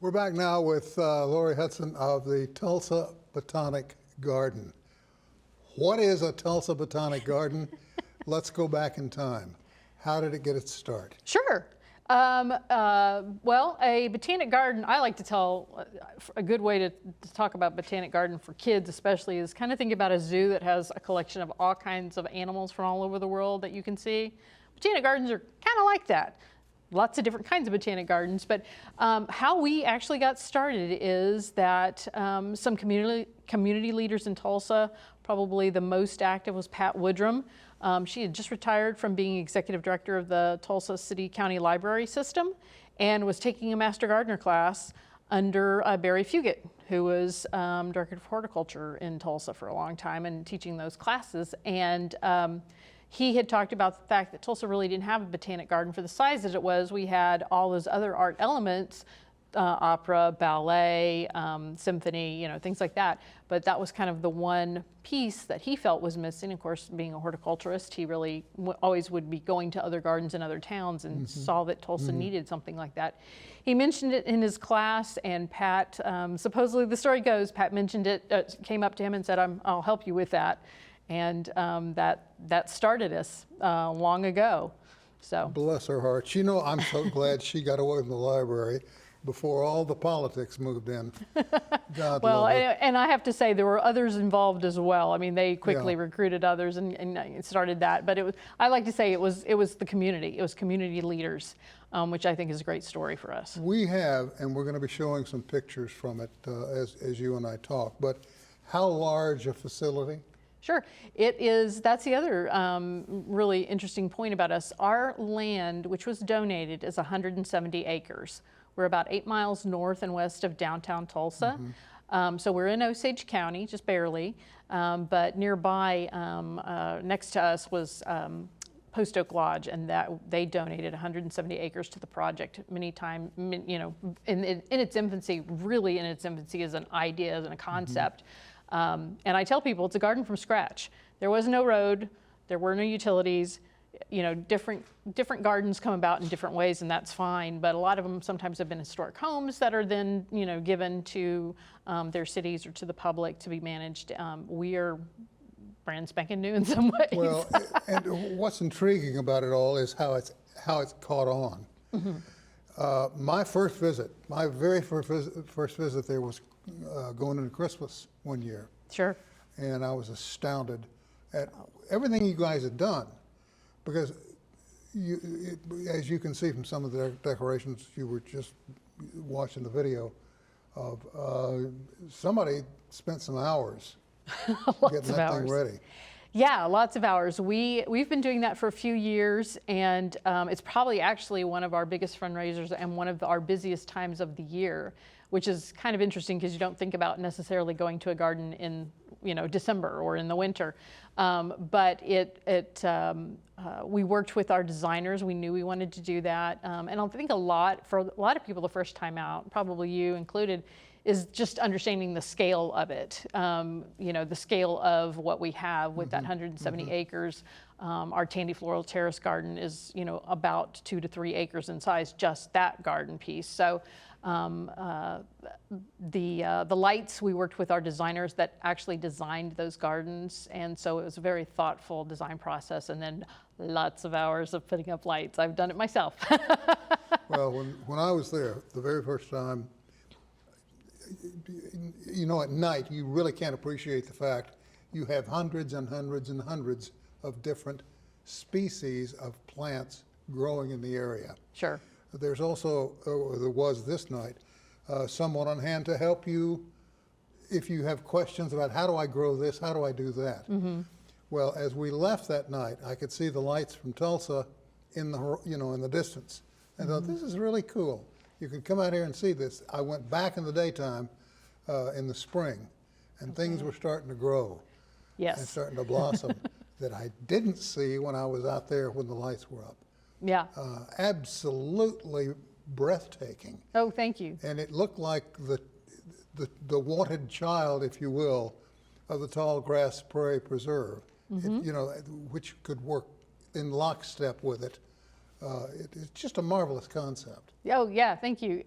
We're back now with Lori Hutson of the Tulsa Botanic Garden. What is a Tulsa Botanic Garden? Let's go back in time. How did it get its start? Sure. Well, a botanic garden, I like to tell, a good way to talk about botanic garden for kids especially is kind of think about a zoo that has a collection of all kinds of animals from all over the world that you can see. Botanic gardens are kind of like that. Lots of different kinds of botanic gardens, but how we actually got started is that some community leaders in Tulsa, probably the most active was Pat Woodrum. She had just retired from being executive director of the Tulsa City County Library System and was taking a Master Gardener class under Barry Fugit, who was director of horticulture in Tulsa for a long time and teaching those classes. And he had talked about the fact that Tulsa really didn't have a botanic garden for the size that it was. We had all those other art elements, opera, ballet, symphony, things like that. But that was kind of the one piece that he felt was missing. Of course, being a horticulturist, he really always would be going to other gardens in other towns and saw that Tulsa needed something like that. He mentioned it in his class, and Pat, supposedly the story goes, Pat mentioned it, came up to him and said, I'll help you with that. And that started us long ago. So bless her heart. I'm so glad she got away from the library before all the politics moved in. God well, love her. And I have to say there were others involved as well. I mean, they quickly recruited others and started that. But it was, I like to say it was the community. It was community leaders, which I think is a great story for us. We have, and we're going to be showing some pictures from it as you and I talk. But how large a facility? Sure. It is, that's the other really interesting point about us. Our land, which was donated, is 170 acres. We're about 8 miles north and west of downtown Tulsa. So we're in Osage County, just barely. But nearby, next to us was Post Oak Lodge, and that they donated 170 acres to the project many times, in its infancy, really in its infancy as an idea, as a concept. And I tell people it's a garden from scratch. There was no road, there were no utilities. Different gardens come about in different ways, and that's fine. But a lot of them sometimes have been historic homes that are then, given to their cities or to the public to be managed. We are brand spanking new in some ways. Well, and what's intriguing about it all is how it's caught on. My first visit, my very first visit there was going into Christmas one year. Sure. And I was astounded at everything you guys had done, because as you can see from some of the decorations you were just watching the video of, somebody spent some hours getting that thing ready. Yeah, lots of hours. We've been doing that for a few years, and it's probably actually one of our biggest fundraisers and one of our busiest times of the year, which is kind of interesting because you don't think about necessarily going to a garden in December or in the winter. But we worked with our designers. We knew we wanted to do that, and I think for a lot of people the first time out, probably you included, is just understanding the scale of it. The scale of what we have with that 170 acres. Our Tandy Floral Terrace garden is, about 2 to 3 acres in size, just that garden piece. So the lights, we worked with our designers that actually designed those gardens, and so it was a very thoughtful design process, and then lots of hours of putting up lights. I've done it myself. Well, when I was there the very first time, at night, you really can't appreciate the fact you have hundreds and hundreds and hundreds of different species of plants growing in the area. Sure. There's also, there was this night, someone on hand to help you if you have questions about how do I grow this, how do I do that. Well, as we left that night, I could see the lights from Tulsa in the distance. I thought, this is really cool. You can come out here and see this. I went back in the daytime in the spring, and things were starting to grow. Yes. And starting to blossom that I didn't see when I was out there when the lights were up. Yeah. Absolutely breathtaking. Oh, thank you. And it looked like the wanted child, if you will, of the Tall Grass Prairie Preserve, which could work in lockstep with it. It's just a marvelous concept. Oh yeah, thank you.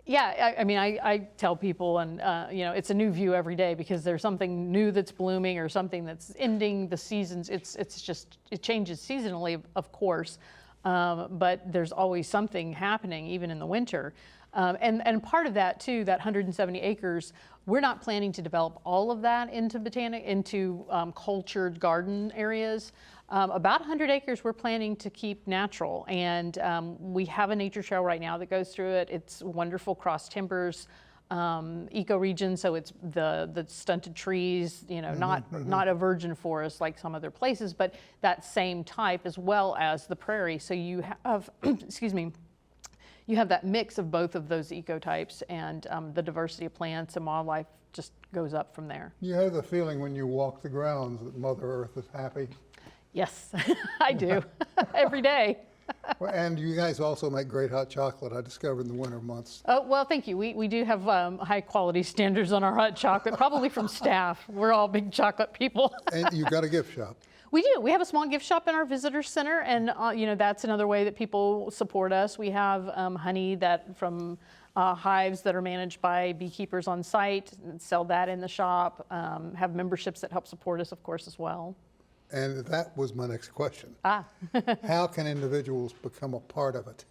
Yeah, I mean, I tell people, and you know, it's a new view every day because there's something new that's blooming or something that's ending the seasons. It's just, it changes seasonally, of course, but there's always something happening even in the winter. And part of that too, that 170 acres, we're not planning to develop all of that into cultured garden areas. About 100 acres we're planning to keep natural, and we have a nature trail right now that goes through it. It's wonderful cross timbers, ecoregion, so it's the stunted trees, you know, not a virgin forest like some other places, but that same type as well as the prairie. So you have, excuse me, you have that mix of both of those ecotypes, and the diversity of plants and wildlife just goes up from there. You have the feeling when you walk the grounds that Mother Earth is happy. Yes, I do, every day. Well, and you guys also make great hot chocolate, I discovered in the winter months. Oh, well, thank you. We do have high quality standards on our hot chocolate, probably from staff. We're all big chocolate people. And you've got a gift shop. We do. We have a small gift shop in our visitor center, and you know, that's another way that people support us. We have honey that from hives that are managed by beekeepers on site, and sell that in the shop. Have memberships that help support us, of course, as well. And that was my next question. How can individuals become a part of it?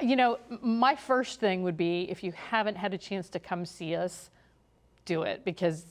You know, my first thing would be, if you haven't had a chance to come see us, do it, because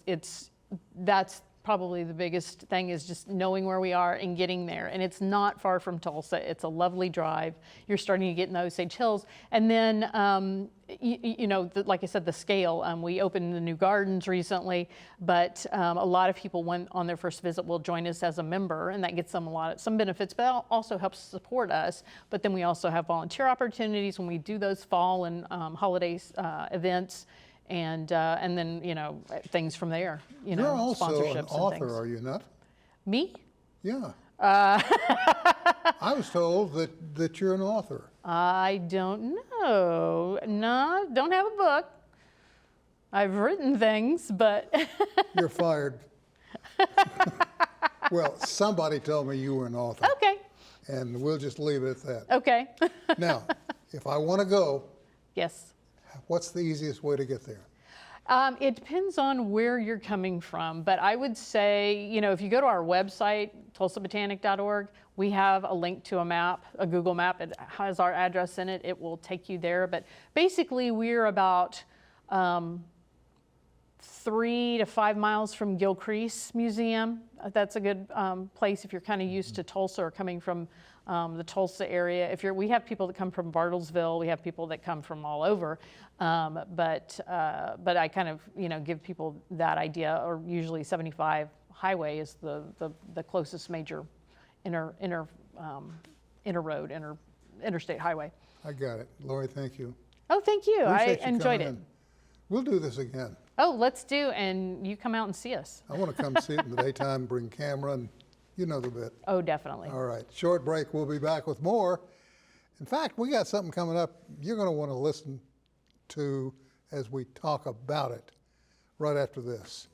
that's probably the biggest thing, is just knowing where we are and getting there. And it's not far from Tulsa. It's a lovely drive. You're starting to get in the Osage Hills. And then, you know, like I said, the scale. We opened the new gardens recently, but a lot of people, when on their first visit, will join us as a member, and that gets them some benefits, but also helps support us. But then we also have volunteer opportunities when we do those fall and holidays events. And then, you know, things from there, you know, You're also sponsorships an author, and things. are you not? Me? Yeah. I was told that you're an author. I don't know. No, don't have a book. I've written things, but. You're fired. Well, somebody told me you were an author. Okay. And we'll just leave it at that. Okay. Now, if I want to go, Yes. what's the easiest way to get there? It depends on where you're coming from, but I would say, you know, if you go to our website, tulsabotanic.org, we have a link to a map, a Google map. It has our address in it. It will take you there. But basically, we're about 3 to 5 miles from Gilcrease Museum. That's a good place if you're kind of used to Tulsa or coming from the Tulsa area. We have people that come from Bartlesville, we have people that come from all over, but I kind of, you know, give people that idea. Or usually 75 highway is the closest major interstate highway. I got it. Lori, thank you. Oh, thank you. Appreciate you enjoyed coming it. in. We'll do this again. Oh, let's do, and you come out and see us. I want to come see it in the daytime, bring camera, and you know the bit. Oh, definitely. All right, short break. We'll be back with more. In fact, we got something coming up you're going to want to listen to as we talk about it right after this.